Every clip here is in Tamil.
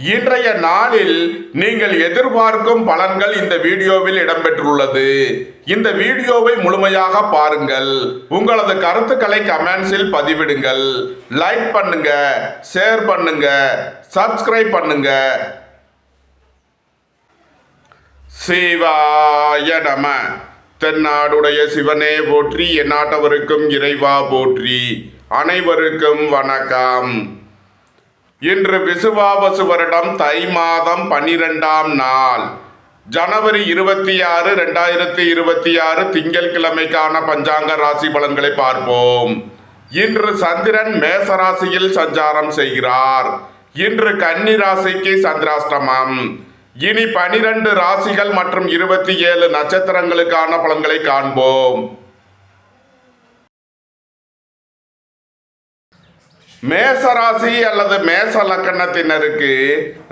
இன்றைய நாளில் நீங்கள் எதிர்பார்க்கும் பலன்கள் இந்த வீடியோவில் இடம்பெற்றுள்ளது. இந்த வீடியோவை முழுமையாக பாருங்கள். உங்களது கருத்துக்களை கமெண்ட்ஸில் பதிவிடுங்கள். லைக் பண்ணுங்க, ஷேர் பண்ணுங்க, சப்ஸ்கிரைப் பண்ணுங்க. சிவாய நம. தென்னாடுடைய சிவனே போற்றி, எந்நாட்டவருக்கும் இறைவா போற்றி. அனைவருக்கும் வணக்கம். இன்று விசுவாவசு வருடம் தை மாதம் 12ஆம் நாள், ஜனவரி 26, 2026 திங்கள் கிழமைக்கான பஞ்சாங்க ராசி பலன்களை பார்ப்போம். இன்று சந்திரன் மேச ராசியில் சஞ்சாரம் செய்கிறார். இன்று கன்னி ராசிக்கு சந்திராஷ்டமம். இனி 12 ராசிகள் மற்றும் 27 நட்சத்திரங்களுக்கான பலன்களை காண்போம். மேச ராசி அல்லது மேச லக்கணத்தினருக்கு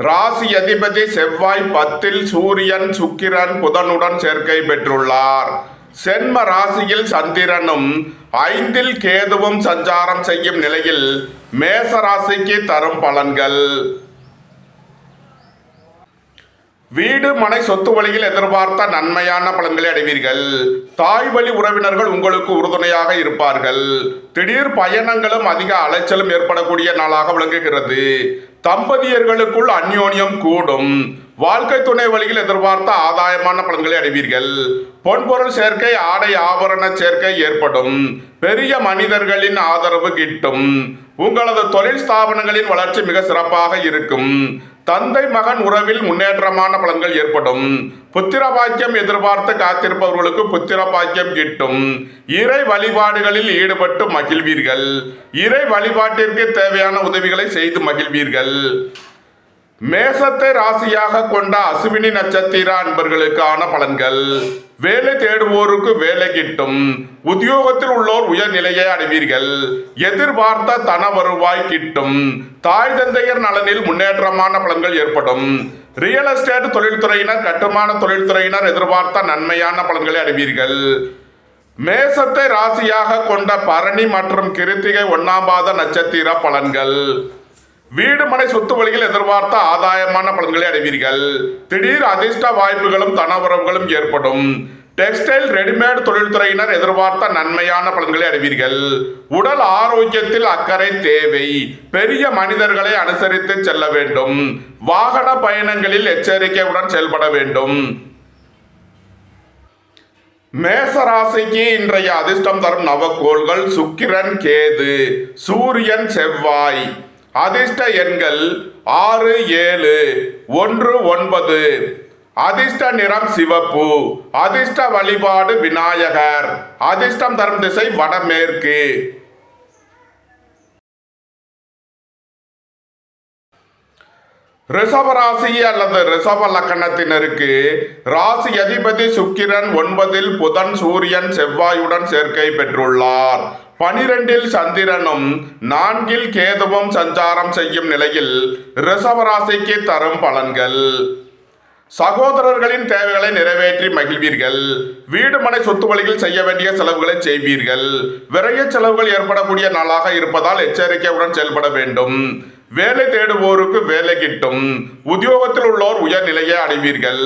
ராசி அதிபதி செவ்வாய் 10இல் சூரியன், சுக்கிரன், புதனுடன் சேர்க்கை பெற்றுள்ளார். சென்ம ராசியில் சந்திரனும் 5இல் கேதுவும் சஞ்சாரம் செய்யும் நிலையில் மேச ராசிக்கு தரும் பலன்கள். வீடு மனை சொத்து வழியில் எதிர்பார்த்த நன்மையான பலன்களை அடைவீர்கள். தாய் வழி உறவினர்கள் உங்களுக்கு உறுதுணையாக இருப்பார்கள். திடீர் பயணங்களும் அதிக அலைச்சலும் ஏற்படக்கூடிய நாளாக விளங்குகிறது. தம்பதியர்களுக்குள் அந்யோன்யம் கூடும். வாழ்க்கை துணை வழியில் எதிர்பார்த்த ஆதாயமான பலன்களை அடைவீர்கள். பொன்பொருள் சேர்க்கை, ஆடை ஆபரண சேர்க்கை ஏற்படும். பெரிய மனிதர்களின் ஆதரவு கிட்டும். உங்களது தொழில் ஸ்தாபனங்களின் வளர்ச்சி மிக சிறப்பாக இருக்கும். தந்தை மகன் உறவில் முன்னேற்றமான பலன்கள் ஏற்படும். புத்திர பாக்கியம் எதிர்பார்த்து காத்திருப்பவர்களுக்கு புத்திர பாக்கியம் கிட்டும். இறை வழிபாடுகளில் ஈடுபட்டு மகிழ்வீர்கள். இறை வழிபாட்டிற்கு தேவையான உதவிகளை செய்து மகிழ்வீர்கள். மேசத்தை ராசியாக கொண்ட அசுவினி நட்சத்திர அன்பர்களுக்கான பலன்கள். வேலை தேடுவோருக்கு வேலை கிட்டும். உத்தியோகத்தில் உள்ளோர் உயர்நிலையை அடைவீர்கள். எதிர்பார்த்த தன வருவாய் கிட்டும். தாய் தந்தையர் நலனில் முன்னேற்றமான பலன்கள் ஏற்படும். ரியல் எஸ்டேட் தொழில்துறையினர், கட்டுமான தொழில்துறையினர் எதிர்பார்த்த நன்மையான பலன்களை அடைவீர்கள். மேசத்தை ராசியாக கொண்ட பரணி மற்றும் கிருத்திகை 1ஆம் பாத நட்சத்திர பலன்கள். வீடு மனை சொத்து வழியில் எதிர்பார்த்த ஆதாயமான பலன்களை அடைவீர்கள். திடீர் அதிர்ஷ்ட வாய்ப்புகளும் தனவரவுகளும் ஏற்படும். டெக்ஸ்டைல், ரெடிமேட் தொழில்துறையினர் எதிர்பார்த்த நன்மையான பலன்களை அடைவீர்கள். உடல் ஆரோக்கியத்தில் அக்கறை தேவை. பெரிய மனிதர்களை அனுசரித்து செல்ல வேண்டும். வாகன பயணங்களில் எச்சரிக்கையுடன் செயல்பட வேண்டும். மேச ராசிக்கு இன்றைய அதிர்ஷ்டம் தரும் நவக்கோள்கள் சுக்கிரன், கேது, சூரியன், செவ்வாய். அதிர்ஷ்ட எண்கள் 6, 7, 1, 9. அதிர்ஷ்ட நிறம் சிவப்பு. அதிர்ஷ்ட வழிபாடு விநாயகர். அதிர்ஷ்டம் தரும் திசை வடமேற்கு. ரிஷபராசி அல்லது ரிஷப லக்கணத்தினருக்கு ராசி அதிபதி சுக்கிரன் 9இல் புதன், சூரியன், செவ்வாயுடன் சேர்க்கை பெற்றுள்ளார். 12இல் சந்திரனும் 4இல் கேதுவும் சஞ்சாரம் செய்யும் நிலையில் ரிஷபராசிக்கு தரும் பலன்கள். சகோதரர்களின் தேவைகளை நிறைவேற்றி மகிழ்வீர்கள். வீடு மனை சொத்து வழியில் செய்ய வேண்டிய செலவுகளை செய்வீர்கள். விரைய செலவுகள் ஏற்படக்கூடிய நாளாக இருப்பதால் எச்சரிக்கையுடன் செயல்பட வேண்டும். வேலை தேடுவோருக்கு வேலை கிட்டும். உத்தியோகத்தில் உள்ளோர் உயர்நிலையை அடைவீர்கள்.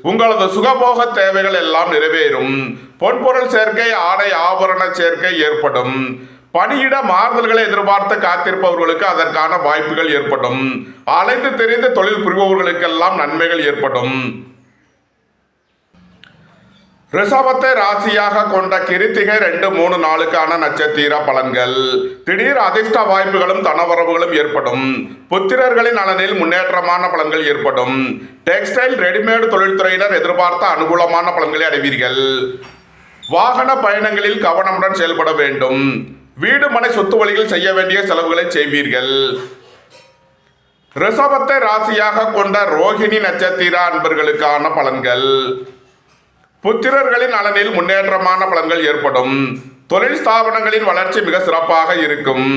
உங்களது சுகபோக தேவைகள் எல்லாம் நிறைவேறும். பொன்பொருள் சேர்க்கை, ஆடை ஆபரண சேர்க்கை ஏற்படும். பணியிட மாறுதல்களை எதிர்பார்த்து காத்திருப்பவர்களுக்கு அதற்கான வாய்ப்புகள் ஏற்படும். அலைந்து தெரிந்து தொழில் புரிபவர்களுக்கெல்லாம் நன்மைகள் ஏற்படும். ரிஷபத்தை ராசியாக கொண்ட கிருத்திகை 2, 3 நாளுக்கான நட்சத்திர பலன்கள். திடீர் அதிர்ஷ்ட வாய்ப்புகளும் தனவரவுகளும் ஏற்படும். புத்திரர்களின் நலனில் முன்னேற்றமான பலன்கள் ஏற்படும். டெக்ஸ்டைல், ரெடிமேட் தொழில்துறையினர் எதிர்பார்த்த அனுகூலமான பலன்களை அடைவீர்கள். வாகன பயணங்களில் கவனமுடன் செயல்பட வேண்டும். வீடு மனை சொத்து வழியில் செய்ய வேண்டிய செலவுகளை செய்வீர்கள். ரிஷபத்தை ராசியாக கொண்ட ரோகிணி நட்சத்திர அன்பர்களுக்கான பலன்கள். புத்திரர்களின் நலனில் முன்னேற்றமான பலன்கள் ஏற்படும். தொழில் ஸ்தாபனங்களின் வளர்ச்சி மிக சிறப்பாக இருக்கும்.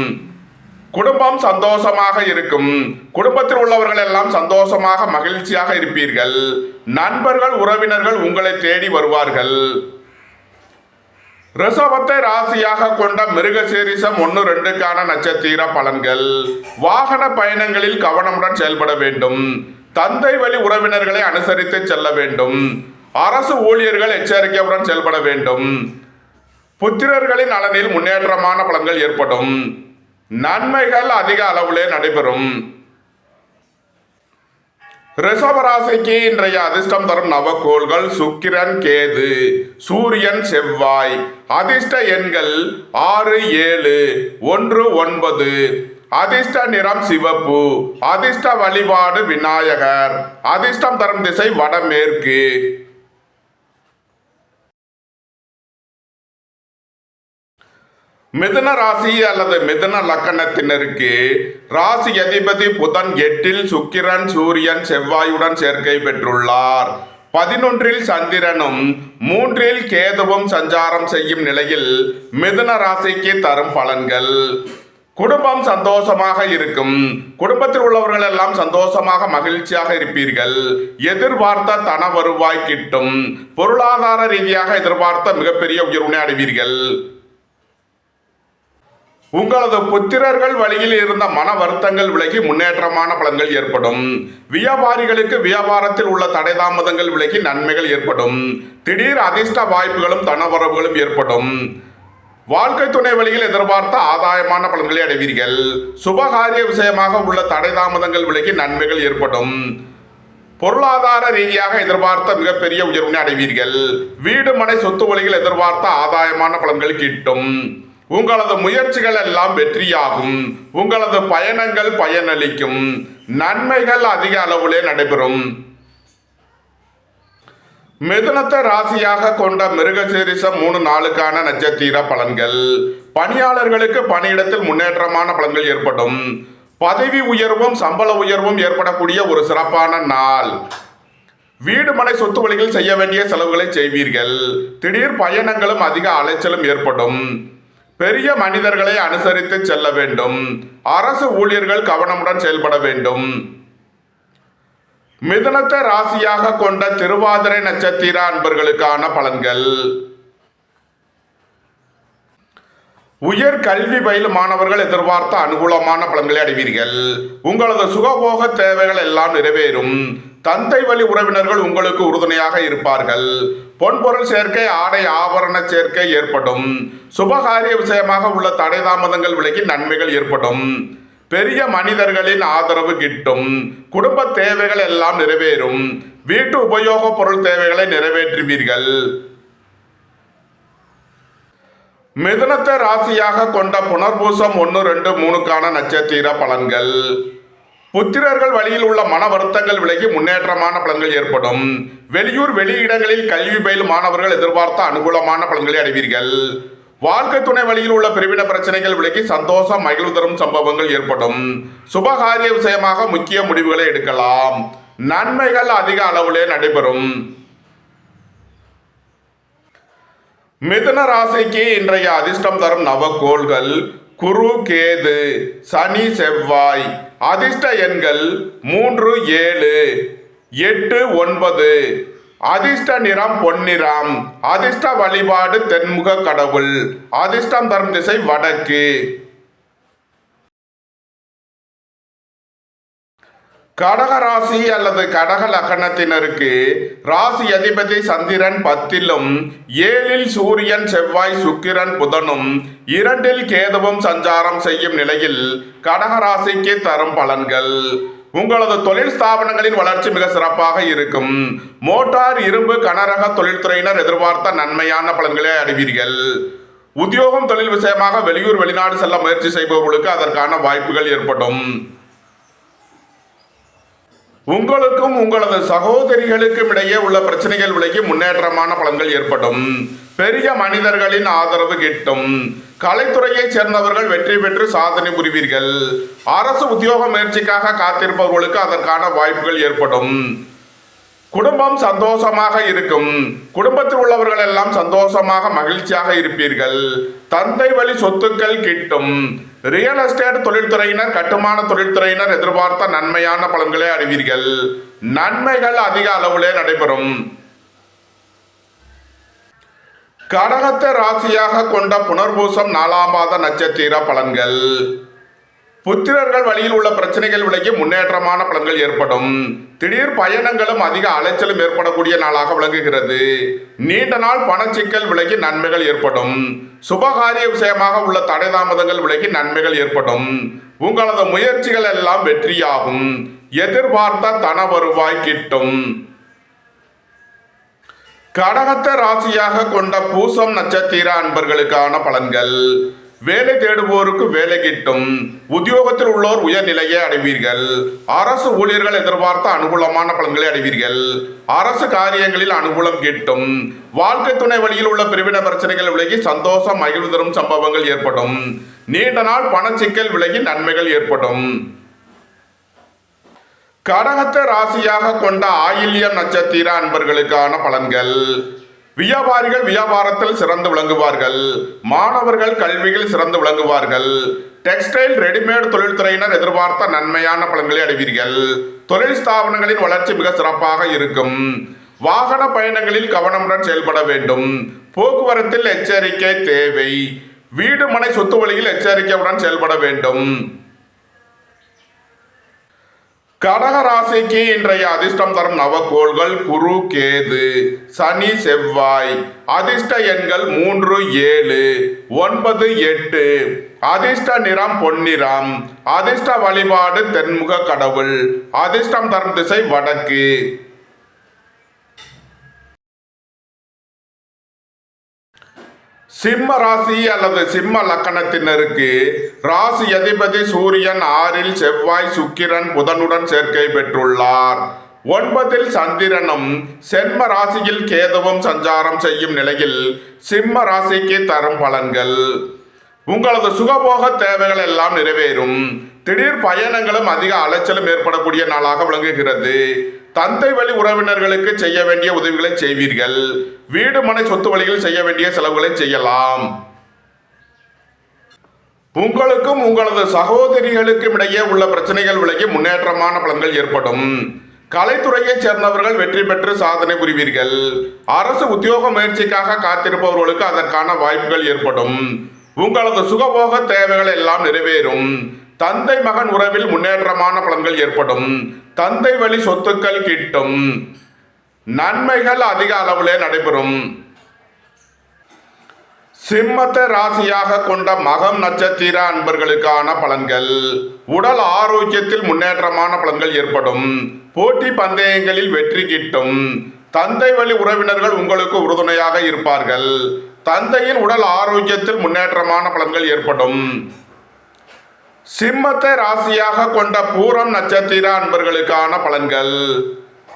குடும்பம் சந்தோஷமாக இருக்கும். குடும்பத்தில் உள்ளவர்கள் எல்லாம் சந்தோஷமாக மகிழ்ச்சியாக இருப்பீர்கள். நண்பர்கள், உறவினர்கள் உங்களை தேடி வருவார்கள். ரிஷபத்தை ராசியாக கொண்ட மிருகசீரிசம் 1-2க்கான நட்சத்திர பலன்கள். வாகன பயணங்களில் கவனமுடன் செயல்பட வேண்டும். தந்தை வழி உறவினர்களை அனுசரித்து செல்ல வேண்டும். அரசு ஊழியர்கள் எச்சரிக்கையுடன் செயல்பட வேண்டும். புத்திரர்களின் நலனில் முன்னேற்றமான பலன்கள் ஏற்படும். நன்மைகள் அதிக அளவிலே நடைபெறும். ரிஷபராசிக்கு இன்றைய அதிர்ஷ்டம் தரும் நவக்கோள்கள் சுக்கிரன், கேது, சூரியன், செவ்வாய். அதிர்ஷ்ட எண்கள் 6, 7, 1, 9. அதிர்ஷ்ட நிறம் சிவப்பு. அதிர்ஷ்ட வழிபாடு விநாயகர். அதிர்ஷ்டம் தரும் திசை வடமேற்கு. மிதுன ராசி அல்லது மிதுன லக்கணத்தினருக்கு ராசி அதிபதி புதன் 8ல் சுக்கிரன், சூரியன், செவ்வாயுடன் சேர்க்கை பெற்றுள்ளார். 11ல் சந்திரனும் 3ல் கேதுவும் சஞ்சாரம் செய்யும் நிலையில் மிதுன ராசிக்கு தரும் பலன்கள். குடும்பம் சந்தோஷமாக இருக்கும். குடும்பத்தில் உள்ளவர்கள் எல்லாம் சந்தோஷமாக மகிழ்ச்சியாக இருப்பீர்கள். எதிர்பார்த்த தன வருவாய் கிட்டும். பொருளாதார ரீதியாக எதிர்பார்த்த மிகப்பெரிய உயர்வினை அடைவீர்கள். உங்களது புத்திரர்கள் வழியில் இருந்த மன வருத்தங்கள் விலகி முன்னேற்றமான பலன்கள் ஏற்படும். வியாபாரிகளுக்கு வியாபாரத்தில் உள்ள தடை தாமதங்கள் விலகி நன்மைகள் ஏற்படும். திடீர் அதிர்ஷ்ட வாய்ப்புகளும் தனவரவுகளும் ஏற்படும். வாழ்க்கை துணை வழியில் எதிர்பார்த்த ஆதாயமான பலன்களை அடைவீர்கள். சுபகாரிய விஷயமாக உள்ள தடை தாமதங்கள் விலகி நன்மைகள் ஏற்படும். பொருளாதார ரீதியாக எதிர்பார்த்த மிகப்பெரிய உயர்வினை அடைவீர்கள். வீடு மனை சொத்து வழியில் எதிர்பார்த்த ஆதாயமான பலன்கள் கிட்டும். உங்களது முயற்சிகள் எல்லாம் வெற்றியாகும். உங்களது பயணங்கள் பயனளிக்கும். நன்மைகள் அதிக அளவிலே நடைபெறும். மிதுனத்தை ராசியாக கொண்ட மிருகசீரிசம் 3-4க்கான நட்சத்திர பலன்கள். பணியாளர்களுக்கு பணியிடத்தில் முன்னேற்றமான பலன்கள் ஏற்படும். பதவி உயர்வும் சம்பள உயர்வும் ஏற்படக்கூடிய ஒரு சிறப்பான நாள். வீடு மனை சொத்து வழியில் செய்ய வேண்டிய செலவுகளை செய்வீர்கள். திடீர் பயணங்களும் அதிக அலைச்சலும் ஏற்படும். பெரிய மனிதர்களை அனுசரித்து செல்ல வேண்டும். அரசு ஊழியர்கள் கவனமுடன் செயல்பட வேண்டும். மிதுனத்தை ராசியாக கொண்ட திருவாதிரை நட்சத்திர அன்பர்களுக்கான பலன்கள். உயர் கல்வி பயிலும் மாணவர்கள் எதிர்பார்த்த அனுகூலமான பலன்களை அடைவீர்கள். உங்களது சுகபோக தேவைகள் எல்லாம் நிறைவேறும். தந்தை வழி உறவினர்கள் உங்களுக்கு உறுதுணையாக இருப்பார்கள். பொன்பொருள் சேர்க்கை, ஆடை ஆபரண சேர்க்கை ஏற்படும். சுபகாரிய விஷயமாக உள்ள தடை தாமதங்கள் விலகி நன்மைகள் ஏற்படும். பெரிய மனிதர்களின் ஆதரவு கிட்டும். குடும்ப தேவைகள் எல்லாம் நிறைவேறும். வீட்டு உபயோக பொருள் தேவைகளை நிறைவேற்றுவீர்கள். மிதுனத்தை ராசியாக கொண்ட புனர்பூசம் 1-2-3க்கான நட்சத்திர பலன்கள். புத்திரர்கள் வழியில் உள்ள மன வருத்தங்கள் விலகி முன்னேற்றமான பலன்கள் ஏற்படும். வெளியூர் வெளியிடங்களில் கல்வி பயிலும் மாணவர்கள் எதிர்பார்த்த அனுகூலமான பலன்களை அடைவீர்கள். வாழ்க்கை துணை வழியில் உள்ள பிரிவின பிரச்சனைகள் விலகி சந்தோஷம் மகிழ்வு தரும் சம்பவங்கள் ஏற்படும். சுபகாரிய விஷயமாக முக்கிய முடிவுகளை எடுக்கலாம். நன்மைகள் அதிக அளவிலே நடைபெறும். மிதுன ராசிக்கு இன்றைய அதிர்ஷ்டம் தரும் நவக்கோள்கள் குரு, கேது, சனி, செவ்வாய். அதிர்ஷ்ட எண்கள் 3, 7, 8, 9. அதிர்ஷ்ட நிறம் பொன்னிறம். அதிர்ஷ்ட வழிபாடு தென்முக கடவுள். அதிர்ஷ்டம் தரும் திசை வடக்கு. கடக ராசி அல்லது கடக லக்னத்தினருக்கு ராசி அதிபதி சந்திரன் 10லும் 7ல் சூரியன், செவ்வாய், சுக்கிரன், புதனும் 2ல் கேதுவும் சஞ்சாரம் செய்யும் நிலையில் கடக ராசிக்கு தரும் பலன்கள். உங்களது தொழில் ஸ்தாபனங்களின் வளர்ச்சி மிக சிறப்பாக இருக்கும். மோட்டார், இரும்பு, கனரக தொழில்துறையினர் எதிர்பார்த்த நன்மையான பலன்களை அடைவீர்கள். உத்தியோகம் தொழில் விஷயமாக வெளியூர் வெளிநாடு செல்ல முயற்சி செய்பவர்களுக்கு அதற்கான வாய்ப்புகள் ஏற்படும். உங்களுக்கும் உங்களது சகோதரிகளுக்கும் இடையே உள்ள பிரச்சனைகள் விலகி முன்னேற்றமான பலன்கள் ஏற்படும். பெரிய மனிதர்களின் ஆதரவு கிட்டும். கலைத்துறையைச் சேர்ந்தவர்கள் வெற்றி பெற்று சாதனை புரிவீர்கள். அரசு உத்தியோக முயற்சிக்காக காத்திருப்பவர்களுக்கு அதற்கான வாய்ப்புகள் ஏற்படும். குடும்பம் சந்தோஷமாக இருக்கும். குடும்பத்தில் உள்ளவர்கள் எல்லாம் சந்தோஷமாக மகிழ்ச்சியாக இருப்பீர்கள். தந்தை வழி சொத்துக்கள் கிட்டும். ரியல் எஸ்டேட் தொழில்துறையினர், கட்டுமான தொழில்துறையினர் எதிர்பார்த்த நன்மையான பலன்களை அடைவீர்கள். நன்மைகள் அதிக அளவிலே நடைபெறும். கடகத்தை ராசியாக கொண்ட புனர்பூசம் 4ஆம் பாத நட்சத்திர பலன்கள். புத்திரர்கள் வழியில் உள்ள பிரச்சனைகள் விலகி முன்னேற்றமான பலன்கள் ஏற்படும். திடீர் பயணங்களும் அதிக அலைச்சலும் ஏற்படக்கூடிய நாளாக விளங்குகிறது. நீண்ட நாள் பணச்சிக்கல் விலகி நன்மைகள் ஏற்படும். சுபகாரிய விஷயமாக உள்ள தடை தாமதங்கள் விலகி நன்மைகள் ஏற்படும். உங்களது முயற்சிகள் எல்லாம் வெற்றியாகும். எதிர்பார்த்த தன வருவாய் கிட்டும். கடகத்தை ராசியாக கொண்ட பூசம் நட்சத்திர அன்பர்களுக்கான பலன்கள். வேலை தேடுவோருக்கு வேலை கிட்டும். உத்தியோகத்தில் உள்ளோர் உயர்நிலையை அடைவீர்கள். அரசு ஊழியர்கள் எதிர்பார்த்த அனுகூலமான பலன்களை அடைவீர்கள். அரசு காரியங்களில் அனுகூலம் கிட்டும். வாழ்க்கை துணை வழியில் உள்ள பிரிவின பிரச்சனைகள் விலகி சந்தோஷம் மகிழ்வு தரும் சம்பவங்கள் ஏற்படும். நீண்ட நாள் பணச்சிக்கல் விலகி நன்மைகள் ஏற்படும். கடகத்தை ராசியாக கொண்ட ஆயில்யம் நட்சத்திர அன்பர்களுக்கான பலன்கள். வியாபாரிகள் வியாபாரத்தில் சிறந்து விளங்குவார்கள். மாணவர்கள் கல்வியில் சிறந்து விளங்குவார்கள். டெக்ஸ்டைல் ரெடிமேட் தொழில்துறையினர் எதிர்பார்த்த நன்மையான பலன்களை அடைவீர்கள். தொழில் ஸ்தாபனங்களின் வளர்ச்சி மிக சிறப்பாக இருக்கும். வாகன பயணங்களில் கவனமுடன் செயல்பட வேண்டும். போக்குவரத்தில் எச்சரிக்கை தேவை. வீடு மனை சொத்து வழியில் எச்சரிக்கையுடன் செயல்பட வேண்டும். கடக ராசிக்கு இன்றைய அதிர்ஷ்டம் தரும் நவக்கோள்கள் குரு, கேது, சனி, செவ்வாய். அதிர்ஷ்ட எண்கள் 3, 7, 9, 8. அதிர்ஷ்ட நிறம் பொன்னிறம். அதிர்ஷ்ட வழிபாடு தென்முக கடவுள். அதிர்ஷ்டம் தரும் திசை வடக்கு. சிம்ம ராசி அல்லது சிம்ம லக்கணத்தினருக்கு ராசி அதிபதி சூரியன் 6இல், செவ்வாய் சுக்கிரன் புதனுடன் சேர்க்கை பெற்றுள்ளார். 9இல் சந்திரனும் செம்ம ராசியில் கேதுவும் சஞ்சாரம் செய்யும் நிலையில் சிம்ம ராசிக்கு தரும் பலன்கள். உங்களது சுகபோக தேவைகள் எல்லாம் நிறைவேறும். திடீர் பயணங்களும் அதிக அலைச்சலும் ஏற்படக்கூடிய நாளாக விளங்குகிறது. தந்தை வழி உறவினர்களுக்கு செய்ய வேண்டிய உதவிகளை செய்வீர்கள். வீடு மனை சொத்து வழியில் செய்ய வேண்டிய செலவுகளை செய்யலாம். உங்களுக்கும் உங்களது சகோதரிகளுக்கும் இடையே உள்ள பிரச்சனைகள் விலகி முன்னேற்றமான பலன்கள் ஏற்படும். கலைத்துறையைச் சேர்ந்தவர்கள் வெற்றி பெற்று சாதனை புரிவீர்கள். அரசு உத்தியோக முயற்சிக்காக காத்திருப்பவர்களுக்கு அதற்கான வாய்ப்புகள் ஏற்படும். உங்களது சுகபோக தேவைகள் எல்லாம் நிறைவேறும். தந்தை மகன் உறவில் முன்னேற்றமான பலன்கள் ஏற்படும். தந்தை வழி சொத்துக்கள் கிட்டும். நன்மைகள் அதிக அளவிலே நடைபெறும். சிம்மத்தை ராசியாக கொண்ட மகம் நட்சத்திர அன்பர்களுக்கான பலன்கள். உடல் ஆரோக்கியத்தில் முன்னேற்றமான பலன்கள் ஏற்படும். போட்டி பந்தயங்களில் வெற்றி கிட்டும். தந்தை வழி உறவினர்கள் உங்களுக்கு உறுதுணையாக இருப்பார்கள். தந்தையின் உடல் ஆரோக்கியத்தில் முன்னேற்றமான பலன்கள் ஏற்படும். சிம்மத்தை ராசியாக கொண்ட பூரம் நட்சத்திர அன்பர்களுக்கான பலன்கள்.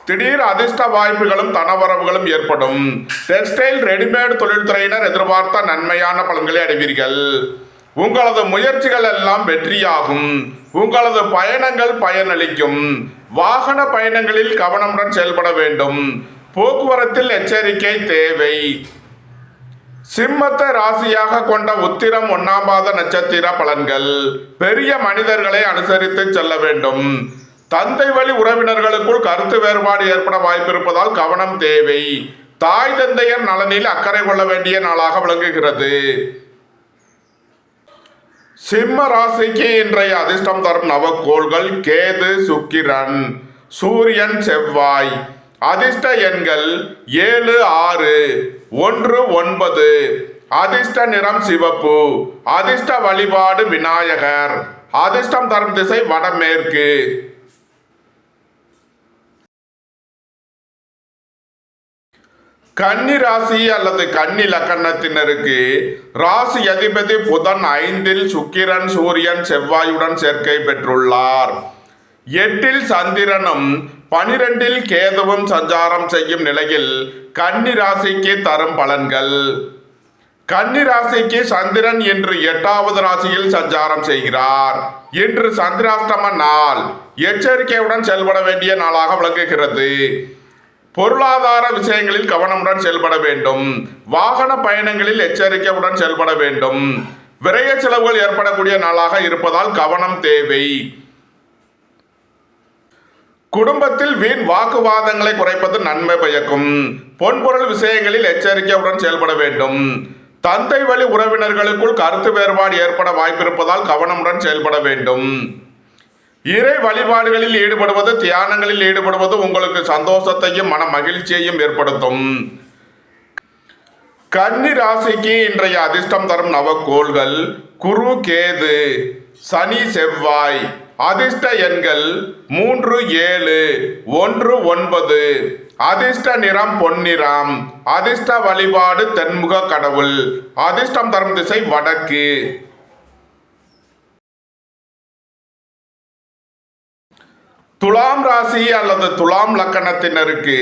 திடீர் அதிர்ஷ்ட வாய்ப்புகளும் தனவரவுகளும் ஏற்படும். டெக்ஸ்டைல் ரெடிமேட் தொழில்துறையினர் எதிர்பார்த்த நன்மையான பலன்களை அடைவீர்கள். உங்களது முயற்சிகள் எல்லாம் வெற்றியாகும். உங்களது பயணங்கள் பயனளிக்கும். வாகன பயணங்களில் கவனமுடன் செயல்பட வேண்டும். போக்குவரத்தில் எச்சரிக்கை தேவை. சிம்மத்தை ராசியாக கொண்ட உத்திரம் 1ஆம் பாத நட்சத்திர பலன்கள். பெரிய மனிதர்களை அனுசரித்து செல்ல வேண்டும். தந்தை வழி உறவினர்களுக்குள் கருத்து வேறுபாடு ஏற்பட வாய்ப்பிருப்பதால் கவனம் தேவை. தாய் தந்தையர் நலனில் அக்கறை கொள்ள வேண்டிய நாளாக விளங்குகிறது. சிம்ம ராசிக்கு இன்றைய அதிர்ஷ்டம் தரும் நவக்கோள்கள் கேது, சுக்கிரன், சூரியன், செவ்வாய். அதிர்ஷ்ட எண்கள் 7, 6, 1, 9. அதிர்ஷ்ட நிறம் சிவப்பு. அதிர்ஷ்ட வழிபாடு விநாயகர். அதிர்ஷ்டம் தரும் திசை வடமேற்கு. கன்னி ராசி அல்லது கன்னி லக்கணத்தினருக்கு ராசி அதிபதி புதன் 5இல், சுக்கிரன் சூரியன் செவ்வாயுடன் சேர்க்கை பெற்றுள்ளார். 8இல் சந்திரனும் 12இல் கேதுவும் சஞ்சாரம் செய்யும் நிலையில் கன்னி ராசிக்கு தரும் பலன்கள். கன்னி ராசிக்கு சந்திரன் இன்று 8வது ராசியில் சஞ்சாரம் செய்கிறார். இன்று சந்திராஷ்டம நாள். எச்சரிக்கையுடன் செயல்பட வேண்டிய நாளாக விளங்குகிறது. பொருளாதார விஷயங்களில் கவனமுடன் செயல்பட வேண்டும். வாகன பயணங்களில் எச்சரிக்கையுடன் செயல்பட வேண்டும். விரய செலவுகள் ஏற்படக்கூடிய நாளாக இருப்பதால் கவனம் தேவை. குடும்பத்தில் வீண் வாக்குவாதங்களை குறைப்பது நன்மை பயக்கும். பொன்பொருள் விஷயங்களில் எச்சரிக்கையுடன் செயல்பட வேண்டும். தந்தை வழி உறவினர்களுக்குள் கருத்து வேறுபாடு ஏற்பட வாய்ப்பிருப்பதால் கவனமுடன் செயல்பட வேண்டும். இறை வழிபாடுகளில் ஈடுபடுவது, தியானங்களில் ஈடுபடுவது உங்களுக்கு சந்தோஷத்தையும் மன மகிழ்ச்சியையும் ஏற்படுத்தும். கன்னி ராசிக்கு இன்றைய அதிர்ஷ்டம் தரும் நவக்கோள்கள் குரு, கேது, சனி, செவ்வாய். அதிர்ஷ்ட எண்கள் 3, 7, 1, 9. அதிர்ஷ்ட நிறம் பொன்னிறம். அதிர்ஷ்ட வழிபாடு தென்முக கடவுள். அதிர்ஷ்டம் தரும் திசை வடக்கு. துலாம் ராசி அல்லது துலாம் லக்கணத்தினருக்கு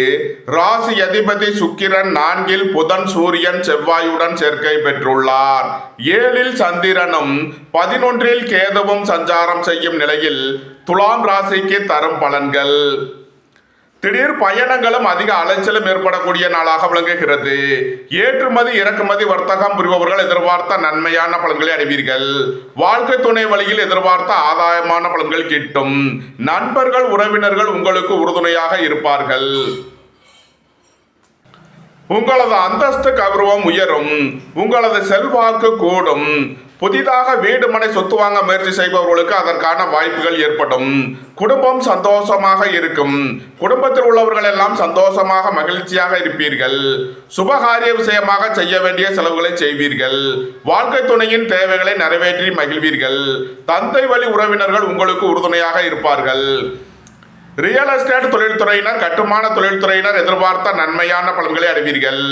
ராசி அதிபதி சுக்கிரன் 4 புதன், சூரியன், செவ்வாயுடன் சேர்க்கை பெற்றுள்ளார். 7 சந்திரனும் 11 கேதுவும் சஞ்சாரம் செய்யும் நிலையில் துலாம் ராசிக்கு தரும் பலன்கள். திடீர் பயணங்களும் அதிக அலைச்சலும் ஏற்படக்கூடிய நாளாக விளங்குகிறது. ஏற்றுமதி இறக்குமதி வர்த்தகம் புரிபவர்கள் எதிர்பார்த்த நன்மையான பலன்களை அடைவீர்கள். வாழ்க்கை துணை வழியில் எதிர்பார்த்த ஆதாயமான பலன்கள் கிட்டும். நண்பர்கள், உறவினர்கள் உங்களுக்கு உறுதுணையாக இருப்பார்கள். உங்களது அந்தஸ்து கௌரவம் உயரும். உங்களது செல்வாக்கு கூடும். புதிதாக வீடு மனை சொத்து வாங்க முயற்சி செய்பவர்களுக்கு அதற்கான வாய்ப்புகள் ஏற்படும். குடும்பம் சந்தோஷமாக இருக்கும். குடும்பத்தில் உள்ளவர்கள் எல்லாம் சந்தோஷமாக மகிழ்ச்சியாக இருப்பீர்கள். சுபகாரிய விஷயமாக செய்ய வேண்டிய செலவுகளை செய்வீர்கள். வாழ்க்கை துணையின் தேவைகளை நிறைவேற்றி மகிழ்வீர்கள். தந்தை வழி உறவினர்கள் உங்களுக்கு உறுதுணையாக இருப்பார்கள். ரியல் எஸ்டேட் தொழில்துறையினர், கட்டுமான தொழில்துறையினர் எதிர்பார்த்த நன்மையான பலன்களை அடைவீர்கள்.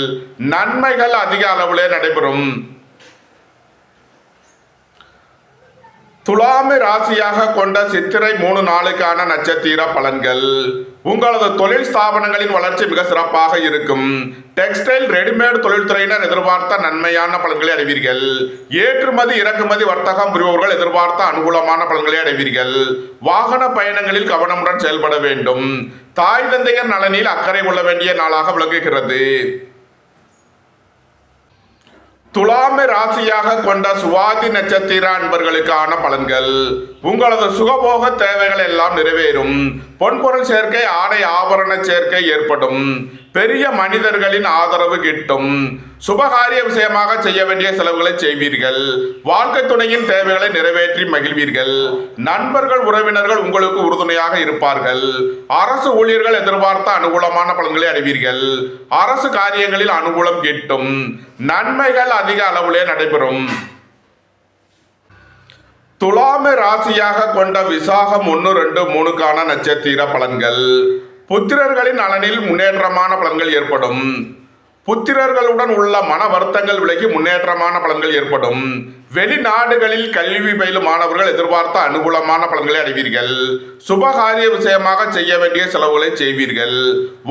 நன்மைகள் அதிக அளவிலே நடைபெறும். துலாமை ராசியாக கொண்ட சித்திரை 3 நாளுக்கான நட்சத்திர பலன்கள். உங்களது தொழில் ஸ்தாபனங்களின் வளர்ச்சி மிக சிறப்பாக இருக்கும். டெக்ஸ்டைல், ரெடிமேட் தொழில்துறையினர் எதிர்பார்த்த நன்மையான பலன்களை அடைவீர்கள். ஏற்றுமதி இறக்குமதி வர்த்தகம் புரிபவர்கள் எதிர்பார்த்த அனுகூலமான பலன்களை அடைவீர்கள். வாகன பயணங்களில் கவனமுடன் செயல்பட வேண்டும். தாய் தந்தையர் நலனில் அக்கறை கொள்ள வேண்டிய நாளாக விளங்குகிறது. துலாமை ராசியாக கொண்ட சுவாதி நட்சத்திர அன்பர்களுக்கான பலன்கள். உங்களது சுகபோக தேவைகள் எல்லாம் நிறைவேறும். பொன்பொருள் சேர்க்கை, ஆடை ஆபரண சேர்க்கை ஏற்படும். பெரிய மனிதர்களின் ஆதரவு கிட்டும். சுபகாரிய விஷயமாக செய்ய வேண்டிய செலவுகளை செய்வீர்கள். வாழ்க்கை துணையின் தேவைகளை நிறைவேற்றி மகிழ்வீர்கள். நண்பர்கள், உறவினர்கள் உங்களுக்கு உறுதுணையாக இருப்பார்கள். அரசு ஊழியர்கள் எதிர்பார்த்த அனுகூலமான பலன்களை அடைவீர்கள். அரசு காரியங்களில் அனுகூலம் கிட்டும். நன்மைகள் அதிக அளவிலே நடைபெறும். துலாமை ராசியாக கொண்ட விசாகம் 1, 2, 3க்கான நட்சத்திர பலன்கள். புத்திரர்களின் நலனில் முன்னேற்றமான பலன்கள் ஏற்படும். புத்திரர்களுடன் உள்ள மன வருத்தங்கள் விலகி முன்னேற்றமான பலன்கள் ஏற்படும். வெளிநாடுகளில் கல்வி பயிலும் மாணவர்கள் எதிர்பார்த்த அனுகூலமான பலன்களை அடைவீர்கள். சுபகாரிய விஷயமாக செய்ய வேண்டிய செலவுகளை செய்வீர்கள்.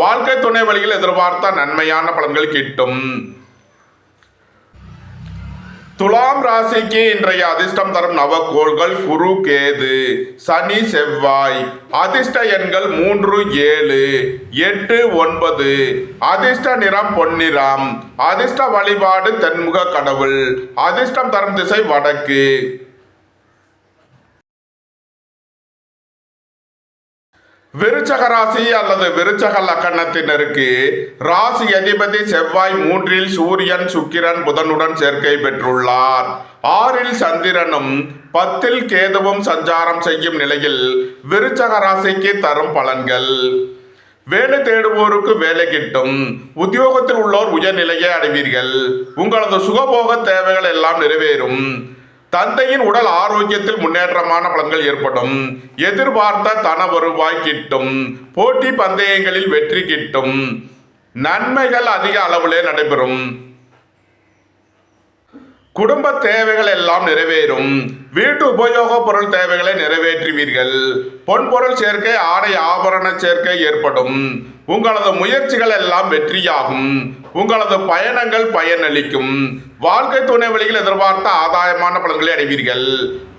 வாழ்க்கை துணை வழியில் எதிர்பார்த்த நன்மையான பலன்கள் கிட்டும். துலாம் ராசிக்கு இன்றைய அதிர்ஷ்டம் தரும் நவக்கோள்கள் குரு, கேது, சனி, செவ்வாய். அதிர்ஷ்ட எண்கள் 3, 7, 8, 9. அதிர்ஷ்ட நிறம் பொன்னிறம். அதிர்ஷ்ட வழிபாடு தென்முக கடவுள். அதிர்ஷ்டம் தரும் திசை வடக்கு. விருச்சக ராசி அல்லது விருச்சக லக்கணத்தினருக்கு ராசி அதிபதி செவ்வாய் 3 சூரியன், சுக்கிரன், புதனுடன் சேர்க்கை பெற்றுள்ளார். 6 சந்திரனும் 10 கேதுவும் சஞ்சாரம் செய்யும் நிலையில் விருச்சக ராசிக்கு தரும் பலன்கள். வேலை தேடுவோருக்கு வேலை கிட்டும். உத்தியோகத்தில் உள்ளோர் உயர்நிலையை அடைவீர்கள். உங்களது சுகபோக தேவைகள் எல்லாம் நிறைவேறும். தந்தையின் உடல் ஆரோக்கியத்தில் முன்னேற்றமான பலன்கள் ஏற்படும். எதிர்பார்த்த தன வருவாய் கிட்டும். போட்டி பந்தயங்களில் வெற்றி கிட்டும். நன்மைகள் அதிக அளவிலே நடைபெறும். குடும்ப தேவைகள் எல்லாம் நிறைவேறும். வீட்டு உபயோக பொருள் தேவைகளை நிறைவேற்றுவீர்கள். பொன்பொருள் சேர்க்கை, ஆடை ஆபரண சேர்க்கை ஏற்படும். உங்களது முயற்சிகள் எல்லாம் வெற்றியாகும். உங்களது பயணங்கள் பயனளிக்கும். வாழ்க்கை துணை வழியில் எதிர்பார்த்த ஆதாயமான பலன்களை அடைவீர்கள்.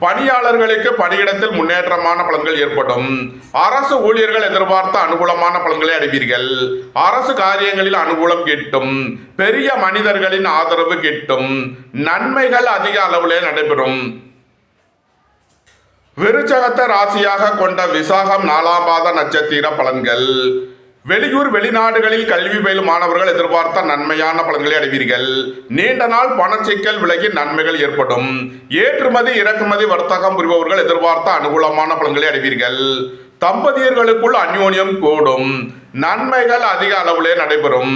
பணியாளர்களுக்கு பணியிடத்தில் முன்னேற்றமான பலன்கள் ஏற்படும். அரசு ஊழியர்கள் எதிர்பார்த்த அனுகூலமான பலன்களை அடைவீர்கள். அரசு காரியங்களில் அனுகூலம் கிட்டும். பெரிய மனிதர்களின் ஆதரவு கிட்டும். நன்மைகள் அதிக அளவிலே நடைபெறும். விருச்சகத்தை ராசியாக கொண்ட விசாகம் 4ஆம் பாத நட்சத்திர பலன்கள். வெளியூர் வெளிநாடுகளில் கல்வி பயிலும் மாணவர்கள் எதிர்பார்த்த நன்மையான பலன்களை அடைவீர்கள். நீண்ட நாள் பணச்சிக்கல் விலகி நன்மைகள் ஏற்படும். ஏற்றுமதி இறக்குமதி வர்த்தகம் புரிபவர்கள் எதிர்பார்த்த அனுகூலமான பலன்களை அடைவீர்கள். தம்பதியர்களுக்குள் அந்யோன்யம் கூடும். நன்மைகள் அதிக அளவிலே நடைபெறும்.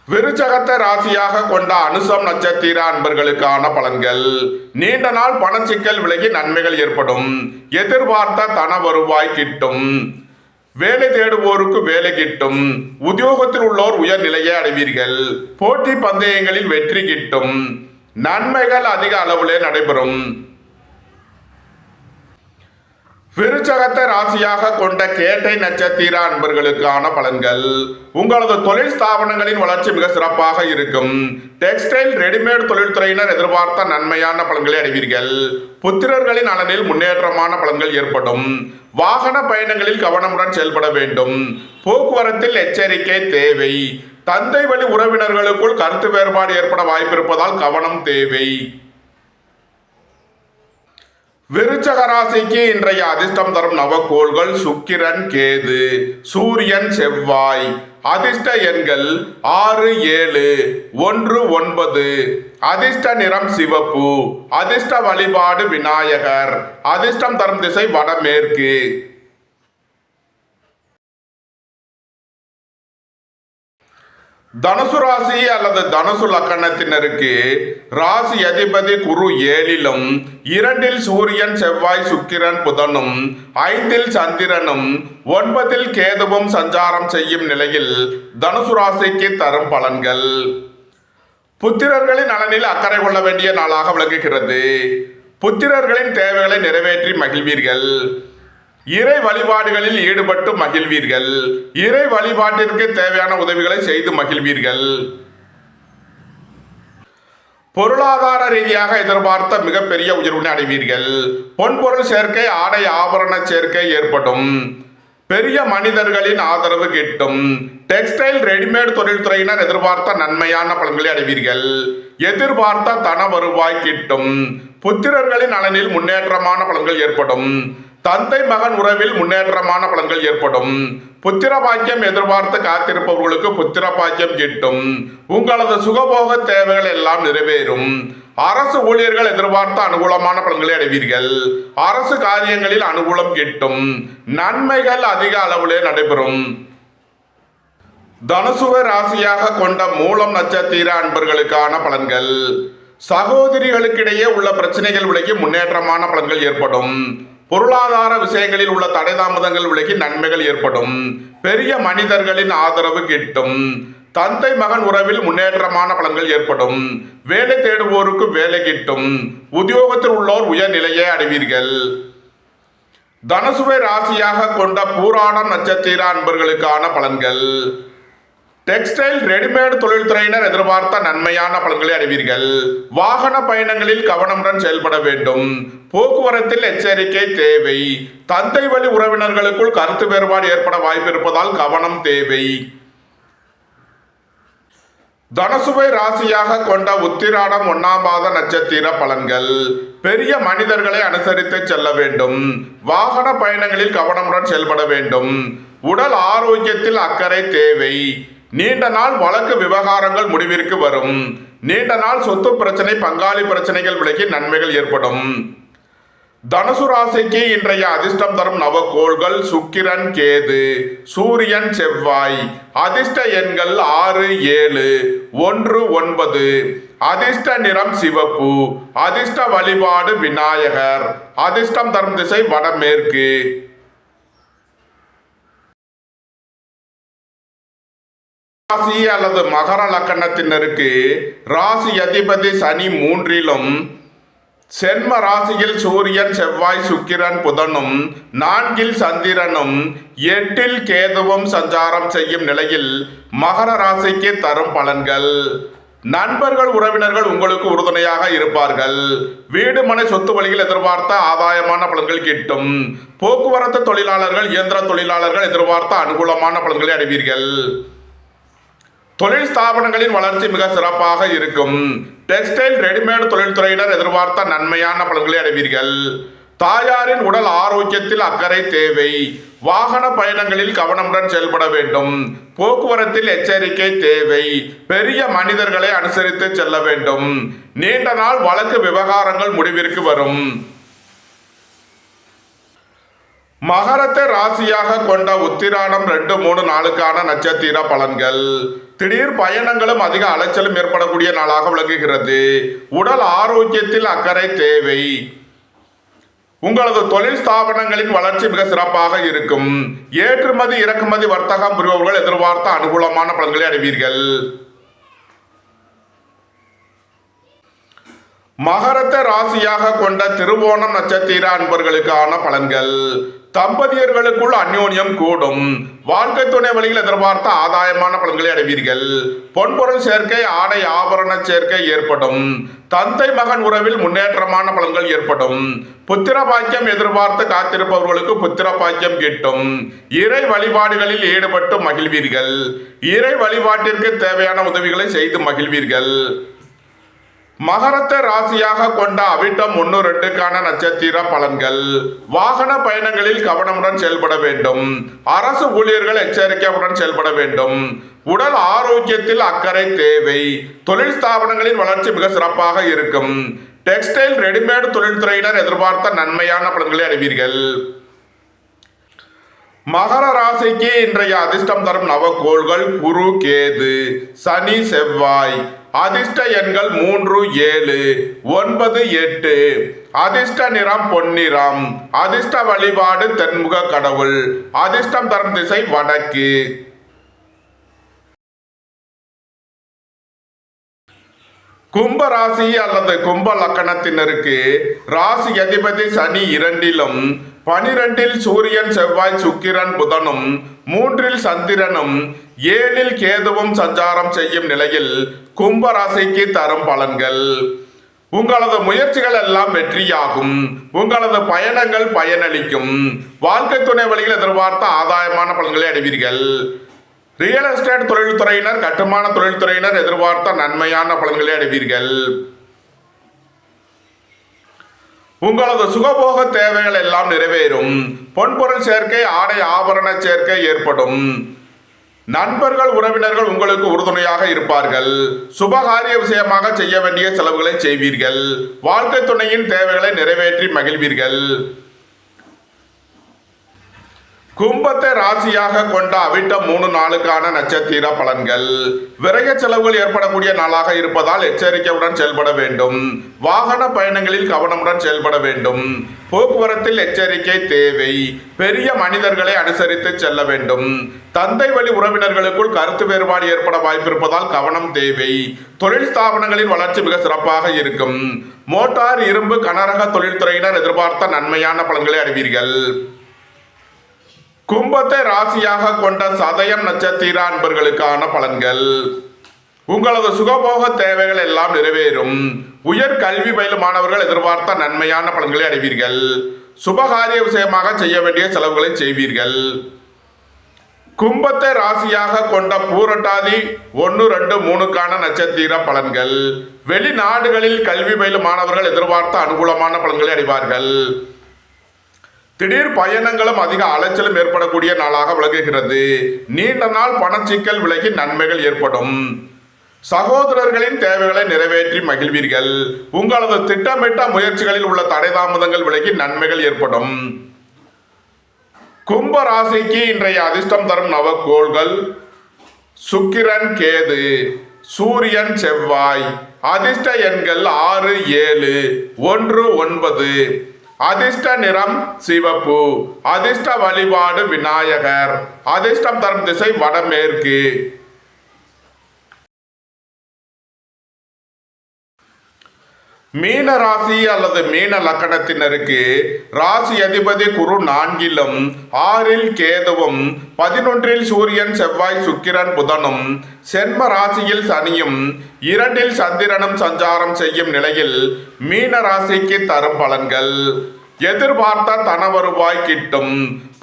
விருச்சகத்தை ராசியாக கொண்ட அனுசம் நட்சத்திர அன்பர்களுக்கான பலன்கள். நீண்ட நாள் பணச்சிக்கல் விலகி நன்மைகள் ஏற்படும். எதிர்பார்த்த தன வருவாய் கிட்டும். வேலை தேடுவோருக்கு வேலை கிட்டும். உத்தியோகத்தில் உள்ளோர் உயர்நிலையை அடைவீர்கள். போட்டி பந்தயங்களில் வெற்றி கிட்டும். நன்மைகள் அதிக அளவிலே நடைபெறும். விருச்சகத்தை ராசியாக கொண்ட கேட்டை நட்சத்திர அன்பர்களுக்கான பலன்கள். உங்களது தொழில் ஸ்தாபனங்களின் வளர்ச்சி மிக சிறப்பாக இருக்கும். டெக்ஸ்டைல் ரெடிமேட் தொழில்துறையினர் எதிர்பார்த்த நன்மையான பலன்களை அடைவீர்கள். புத்திரர்களின் நலனில் முன்னேற்றமான பலன்கள் ஏற்படும். வாகன பயணங்களில் கவனமுடன் செயல்பட வேண்டும். போக்குவரத்தில் எச்சரிக்கை தேவை. தந்தை வழி உறவினர்களுக்குள் கருத்து வேறுபாடு ஏற்பட வாய்ப்பிருப்பதால் கவனம் தேவை. விருச்சக ராசிக்கு இன்றைய அதிர்ஷ்டம் தரும் நவக்கோள்கள் சுக்கிரன் கேது சூரியன் செவ்வாய். அதிர்ஷ்ட எண்கள் 6 7 1 9. அதிர்ஷ்ட நிறம் சிவப்பு. அதிர்ஷ்ட வழிபாடு விநாயகர். அதிர்ஷ்டம் தரும் திசை வடமேற்கு. தனுசு ராசி அல்லது தனுசு லக்கணத்தினருக்கு ராசி அதிபதி குரு 7லும் 2ல் சூரியன் செவ்வாய் சுக்கிரன் புதனும் 5ல் சந்திரனும் 9ல் கேதுவும் சஞ்சாரம் செய்யும் நிலையில் தனுசு ராசிக்கு தரும் பலன்கள். புத்திரர்களின் நலனில் அக்கறை கொள்ள வேண்டிய நாளாக விளங்குகிறது. புத்திரர்களின் தேவைகளை நிறைவேற்றி மகிழ்வீர்கள். இறை வழிபாடுகளில் ஈடுபட்டு மகிழ்வீர்கள். இறை வழிபாட்டிற்கு தேவையான உதவிகளை செய்து மகிழ்வீர்கள். பொருளாதார ரீதியாக எதிர்பார்த்த மிகப்பெரிய உயர்வினை அடைவீர்கள். பொன்பொருள் சேர்க்கை ஆடை ஆபரண சேர்க்கை ஏற்படும். பெரிய மனிதர்களின் ஆதரவு கிட்டும். டெக்ஸ்டைல் ரெடிமேட் தொழில்துறையினர் எதிர்பார்த்த நன்மையான பலன்களை அடைவீர்கள். எதிர்பார்த்த தன வருவாய் கிட்டும். புத்திரர்களின் நலனில் முன்னேற்றமான பலன்கள் ஏற்படும். தந்தை மகன் உறவில் முன்னேற்றமான பலன்கள் ஏற்படும். புத்திர பாக்கியம் எதிர்பார்த்து காத்திருப்பவர்களுக்கு புத்திர பாக்கியம் கிட்டும். உங்களது சுகபோக தேவைகள் எல்லாம் நிறைவேறும். அரசு ஊழியர்கள் எதிர்பார்த்த அனுகூலமான பலன்களை அடைவீர்கள். அரசு காரியங்களில் அனுகூலம் கிட்டும். நன்மைகள் அதிக அளவிலே நடைபெறும். தனுசுவை ராசியாக கொண்ட மூலம் நட்சத்திர அன்பர்களுக்கான பலன்கள். சகோதரிகளுக்கிடையே உள்ள பிரச்சனைகள் விலகி முன்னேற்றமான பலன்கள் ஏற்படும். பொருளாதார விஷயங்களில் உள்ள தடை தாமதங்கள் விலகி நன்மைகள் ஏற்படும். பெரிய மனிதர்களின் ஆதரவு கிட்டும். தந்தை மகன் உறவில் முன்னேற்றமான பலன்கள் ஏற்படும். வேலை தேடுவோருக்கு வேலை கிட்டும். உத்தியோகத்தில் உள்ளோர் உயர்நிலையை அடைவீர்கள். தனுசுவை ராசியாக கொண்ட பூராடம் நட்சத்திர அன்பர்களுக்கான பலன்கள். டெக்ஸ்டைல் ரெடிமேட் தொழில்துறையினர் எதிர்பார்த்த நன்மையான பலன்களை அடைவீர்கள். வாகன பயணங்களில் கவனமுடன் செயல்பட வேண்டும். போக்குவரத்தில் எச்சரிக்கை தேவை. தந்தை வழி உறவினர்களுக்குள் கருத்து வேறுபாடு ஏற்பட வாய்ப்பிருப்பதால் கவனம் தேவை. தனுசுவை ராசியாக கொண்ட உத்திராடம் 1ஆம் பாத நட்சத்திர பலன்கள். பெரிய மனிதர்களை அனுசரித்து செல்ல வேண்டும். வாகன பயணங்களில் கவனமுடன் செயல்பட வேண்டும். உடல் ஆரோக்கியத்தில் அக்கறை தேவை. நீண்ட நாள் வழக்கு விவகாரங்கள் முடிவிற்கு வரும். நீண்ட நாள் சொத்து பிரச்சனை பங்காளி பிரச்சனைகள் விலகி நன்மைகள் ஏற்படும். தனுசு ராசிக்கு இன்றைய அதிர்ஷ்டம் தரும் நவக்கோள்கள் சுக்கிரன் கேது சூரியன் செவ்வாய். அதிர்ஷ்ட எண்கள் 6 7 1 9. அதிர்ஷ்ட நிறம் சிவப்பு. அதிர்ஷ்ட வழிபாடு விநாயகர். அதிர்ஷ்டம் தரும் திசை வடமேற்கு. ராசி அல்லது மகர லக்கணத்தினருக்கு ராசி அதிபதி சனி 3லும் சென்ம ராசியில் சூரியன் செவ்வாய் சுக்கிரன் புதனும் 4ல் சந்திரனும் 8ல் கேதுவும் சஞ்சாரம் செய்யும் நிலையில் மகர ராசிக்கு தரும் பலன்கள். நண்பர்கள் உறவினர்கள் உங்களுக்கு உறுதுணையாக இருப்பார்கள். வீடு மனை சொத்து வழியில் எதிர்பார்த்த ஆதாயமான பலன்கள் கிட்டும். போக்குவரத்து தொழிலாளர்கள் இயந்திர தொழிலாளர்கள் எதிர்பார்த்த அனுகூலமான பலன்களை அடைவீர்கள். தொழில் ஸ்தாபனங்களின் வளர்ச்சி மிக சிறப்பாக இருக்கும். டெக்ஸ்டைல் ரெடிமேட் தொழில்துறையினர் எதிர்பார்த்த நன்மையான பலன்களை அடைவீர்கள். தாயாரின் உடல் ஆரோக்கியத்தில் அக்கறை தேவை. வாகன பயணங்களில் கவனமுடன் செயல்பட வேண்டும். போக்குவரத்தில் எச்சரிக்கை தேவை. பெரிய மனிதர்களை அனுசரித்து செல்ல வேண்டும். நீண்ட நாள் வழக்கு விவகாரங்கள் முடிவிற்கு வரும். மகரத்தை ராசியாக கொண்ட உத்திராடம் 2, 3 நாளுக்கான நட்சத்திர பலன்கள். திடீர் பயணங்களும் அதிக அலைச்சலும் ஏற்படக்கூடிய நாளாக விளங்குகிறது. உடல் ஆரோக்கியத்தில் அக்கறை தேவை. உங்களது தொழில் ஸ்தாபனங்களின் வளர்ச்சி மிக சிறப்பாக இருக்கும். ஏற்றுமதி இறக்குமதி வர்த்தகம் புரிபவர்கள் எதிர்பார்த்த அனுகூலமான பலன்களை அடைவீர்கள். மகரத்தை ராசியாக கொண்ட திருவோணம் நட்சத்திர அன்பர்களுக்கான பலன்கள். தம்பதியர்களுக்குள் அந்யோன்யம் கூடும். வாழ்க்கை துணை வழியில் எதிர்பார்த்த ஆதாயமான பலன்களை அடைவீர்கள். பொன்பொருள் சேர்க்கை, ஆடை ஆபரண சேர்க்கை ஏற்படும். தந்தை மகன் உறவில் முன்னேற்றமான பலன்கள் ஏற்படும். புத்திர பாக்கியம் எதிர்பார்த்து காத்திருப்பவர்களுக்கு புத்திர பாக்கியம் கிட்டும். இறை வழிபாடுகளில் ஈடுபட்டு மகிழ்வீர்கள். இறை வழிபாட்டிற்கு தேவையான உதவிகளை செய்து மகிழ்வீர்கள். மகரத்தை ராசியாக கொண்ட அவிட்டம் 1, 2க்கான நட்சத்திர பலன்கள். வாகன பயணங்களில் கவனமுடன் செயல்பட வேண்டும். அரசு ஊழியர்கள் எச்சரிக்கையுடன் செயல்பட வேண்டும். உடல் ஆரோக்கியத்தில் அக்கறை தேவை. தொழில் ஸ்தாபனங்களின் வளர்ச்சி மிக சிறப்பாக இருக்கும். டெக்ஸ்டைல் ரெடிமேட் தொழில்துறையினர் எதிர்பார்த்த நன்மையான பலன்களை அடைவீர்கள். மகர ராசிக்கு இன்றைய அதிர்ஷ்டம் தரும் நவகோள்கள் குரு, கேது, சனி, செவ்வாய். அதிர்ஷ்ட எண்கள் 3, 7, 9, 8. அதிர்ஷ்ட நிறம் பொன்னிறம். அதிர்ஷ்ட வழிபாடு தென்முக கடவுள். அதிர்ஷ்டம் தரும் திசை வடக்கு. கும்ப ராசி அல்லது கும்ப லக்கணத்தினருக்கு ராசி அதிபதி சனி 2லும், 12ல் சூரியன், செவ்வாய், சுக்கிரன், புதனும், 3ல் சந்திரனும், 7ல் கேதுவும் சஞ்சாரம் செய்யும் நிலையில் கும்ப ராசிக்கு தரும் பலன்கள். உங்களது முயற்சிகள் எல்லாம் வெற்றியாகும். உங்களது பயணங்கள் பயனளிக்கும். வாழ்க்கை துணை வழியில் எதிர்பார்த்த ஆதாயமான பலன்களை அடைவீர்கள். ரியல் எஸ்டேட் தொழில்துறையினர், கட்டுமான தொழில்துறையினர் எதிர்பார்த்த நன்மையான பலன்களை அடைவீர்கள். உங்களது சுகபோக தேவைகள் எல்லாம் நிறைவேறும். பொன்பொருள் சேர்க்கை, ஆடை ஆபரண சேர்க்கை ஏற்படும். நண்பர்கள், உறவினர்கள் உங்களுக்கு உறுதுணையாக இருப்பார்கள். சுபகாரிய விஷயமாக செய்ய வேண்டிய செலவுகளை செய்வீர்கள். வாழ்க்கை துணையின் தேவைகளை நிறைவேற்றி மகிழ்வீர்கள். கும்பத்தை ராசியாக கொண்ட அவிட்டம் 3 நாளுக்கான நட்சத்திர பலன்கள். விரய செலவுகள் ஏற்படக்கூடிய நாளாக இருப்பதால் எச்சரிக்கையுடன் செயல்பட வேண்டும். வாகன பயணங்களில் கவனமுடன் செயல்பட வேண்டும். போக்குவரத்தில் எச்சரிக்கை தேவை. பெரிய மனிதர்களை அனுசரித்து செல்ல வேண்டும். தந்தை வழி உறவினர்களுக்குள் கருத்து வேறுபாடு ஏற்பட வாய்ப்பிருப்பதால் கவனம் தேவை. தொழில் ஸ்தாபனங்களின் வளர்ச்சி மிக சிறப்பாக இருக்கும். மோட்டார், இரும்பு, கனரக தொழில்துறையினர் எதிர்பார்த்த நன்மையான பலன்களை அடைவீர்கள். கும்பத்தை ராசியாக கொண்ட சதயம் நட்சத்திர அன்பர்களுக்கான பலன்கள். உங்களது சுகபோக தேவைகள் எல்லாம் நிறைவேறும். உயர் கல்வி பயிலும் மாணவர்கள் எதிர்பார்த்த நன்மையான பலன்களை அடைவீர்கள். சுபகாரிய விஷயமாக செய்ய வேண்டிய செலவுகளை செய்வீர்கள். கும்பத்தை ராசியாக கொண்ட பூரட்டாதி 1, 2, 3க்கான நட்சத்திர பலன்கள். வெளிநாடுகளில் கல்வி பயிலும் மாணவர்கள் எதிர்பார்த்த அனுகூலமான பலன்களை அடைவார்கள். திடீர் பயணங்களும் அதிக அலைச்சலும் ஏற்படக்கூடிய நாளாக விளங்குகிறது. நீண்ட நாள் பணச்சிக்கல் விலகி நன்மைகள் ஏற்படும். சகோதரர்களின் தேவைகளை நிறைவேற்றி மகிழ்வீர்கள். உங்களது திட்டமிட்ட முயற்சிகளில் உள்ள தடை தாமதங்கள் விலகி நன்மைகள் ஏற்படும். கும்ப ராசிக்கு இன்றைய அதிர்ஷ்டம் தரும் நவகோள்கள் சுக்கிரன், கேது, சூரியன், செவ்வாய். அதிர்ஷ்ட எண்கள் 6, 7, 1, 9. அதிர்ஷ்ட நிறம் சிவப்பு. அதிர்ஷ்ட வழிபாடு விநாயகர். அதிர்ஷ்டம் தரும் திசை வடமேற்கு. மீன ராசி அல்லது மீன லக்கணத்தினருக்கு ராசி அதிபதி குரு 4லும், 6ல் கேதுவும், 11ல் சூரியன், செவ்வாய், சுக்கிரன், புதனும், சென்ம ராசியில் சனியும், 2ல் சந்திரனும் சஞ்சாரம் செய்யும் நிலையில் மீன ராசிக்கு தரும் பலன்கள். எதிர்பார்த்த தன வருவாய் கிட்டும்.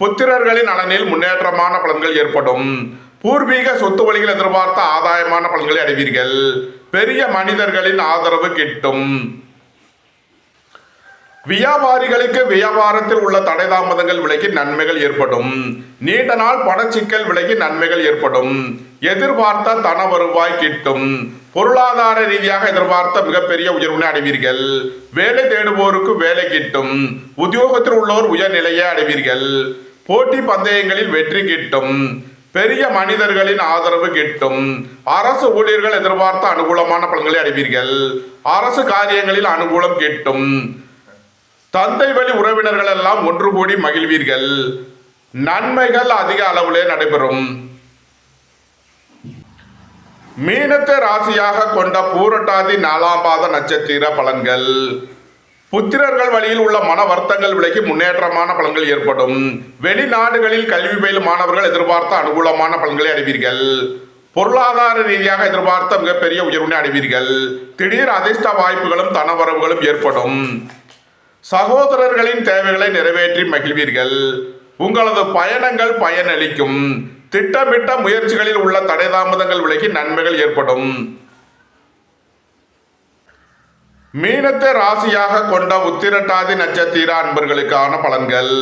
புத்திரர்களின் நலனில் முன்னேற்றமான பலன்கள் ஏற்படும். பூர்வீக சொத்து வழியில் எதிர்பார்த்த ஆதாயமான பலன்களை அடைவீர்கள். பெரிய மனிதர்களின் ஆதரவு கிட்டும். வியாபாரிகளுக்கு வியாபாரத்தில் உள்ள தடை தாமதங்கள் விலகி நன்மைகள் ஏற்படும். நீண்ட நாள் பணச்சிக்கல் விலகி நன்மைகள் ஏற்படும். எதிர்பார்த்த தன வருவாய் கிட்டும். பொருளாதார ரீதியாக எதிர்பார்த்த மிகப்பெரிய உயர்வினை அடைவீர்கள். வேலை தேடுவோருக்கு வேலை கிட்டும். உத்தியோகத்தில் உள்ளோர் உயர்நிலையை அடைவீர்கள். போட்டி பந்தயங்களில் வெற்றி கிட்டும். பெரிய மனிதர்களின் ஆதரவு கிட்டும். அரசு ஊழியர்கள் எதிர்பார்த்த அனுகூலமான பலன்களை அடைவீர்கள். அரசு காரியங்களில் அனுகூலம் கிட்டும். தந்தை வழி உறவினர்கள் எல்லாம் ஒன்று கூடி மகிழ்வீர்கள். நன்மைகள் அதிக அளவிலே நடைபெறும். மீனத்தை ராசியாக கொண்ட பூரட்டாதி 4ஆம் பாத நட்சத்திர பலன்கள். புத்திரர்கள் வழியில் உள்ள மன வருத்தங்கள் விலகி முன்னேற்றமான பலன்கள் ஏற்படும். வெளிநாடுகளில் கல்வி பயிலும் மாணவர்கள் எதிர்பார்த்த அனுகூலமான பலன்களை அடைவீர்கள். பொருளாதார ரீதியாக எதிர்பார்த்த மிகப்பெரிய உயர்வினை அடைவீர்கள். திடீர் அதிர்ஷ்ட வாய்ப்புகளும் தனவரவுகளும் ஏற்படும். சகோதரர்களின் தேவைகளை நிறைவேற்றி மகிழ்வீர்கள். உங்களது பயணங்கள் பயனளிக்கும். திட்டமிட்ட முயற்சிகளில் உள்ள தடை தாமதங்கள் விலகி நன்மைகள் ஏற்படும். மீனத்தை ராசியாக கொண்ட உத்திரட்டாதி நட்சத்திர அன்பர்களுக்கான பலன்கள்.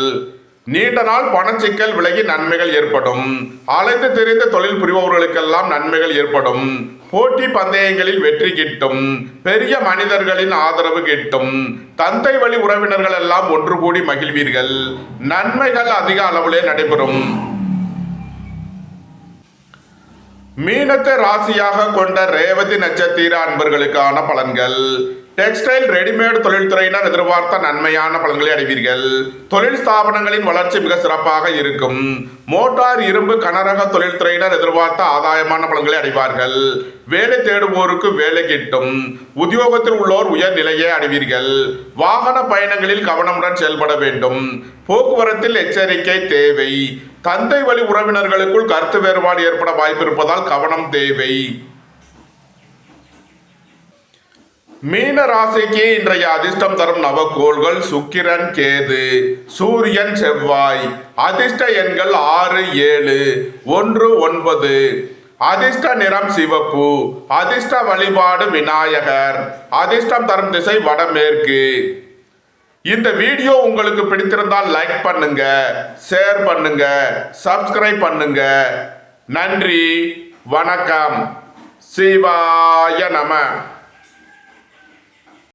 நீண்ட நாள் பணச்சிக்கல் விலகி நன்மைகள் ஏற்படும். அலைந்து தெரிந்த தொழில் புரிபவர்களுக்கெல்லாம் நன்மைகள் ஏற்படும். போட்டி பந்தயங்களில் வெற்றி கிட்டும். பெரிய மனிதர்களின் ஆதரவு கிட்டும். தந்தை வழி உறவினர்கள் எல்லாம் ஒன்று கூடி மகிழ்வீர்கள். நன்மைகள் அதிக அளவிலே நடைபெறும். மீனத்தை ராசியாக கொண்ட ரேவதி நட்சத்திர அன்பர்களுக்கான பலன்கள். டெக்ஸ்டைல் ரெடிமேட் தொழில்துறையினர் எதிர்பார்த்த நன்மையான பலன்களை அடைவீர்கள். தொழில் ஸ்தாபனங்களின் வளர்ச்சி மிக சிறப்பாக இருக்கும். மோட்டார் இரும்பு கனரக தொழில்துறையினர் எதிர்பார்த்த ஆதாயமான பலன்களை அடைவார்கள். வேலை தேடுவோருக்கு வேலை கிட்டும். உத்தியோகத்தில் உள்ளோர் உயர் நிலையை அடைவீர்கள். வாகன பயணங்களில் கவனமுடன் செயல்பட வேண்டும். போக்குவரத்தில் எச்சரிக்கை தேவை. தந்தை வழி உறவினர்களுக்குள் கருத்து வேறுபாடு ஏற்பட வாய்ப்பு இருப்பதால் கவனம் தேவை. மீன ராசிக்கு இன்றைய அதிர்ஷ்டம் தரும் நவக்கோள்கள் சுக்கிரன், கேது, சூரியன், செவ்வாய். அதிர்ஷ்ட எண்கள் 6, 7, 1, 9. அதிர்ஷ்ட நிறம் சிவப்பு. அதிர்ஷ்ட வழிபாடு விநாயகர். அதிர்ஷ்டம் தரும் திசை வடமேற்கு. இந்த வீடியோ உங்களுக்கு பிடித்திருந்தால் லைக் பண்ணுங்க, ஷேர் பண்ணுங்க, சப்ஸ்கிரைப் பண்ணுங்க. நன்றி, வணக்கம். சிவாய நம.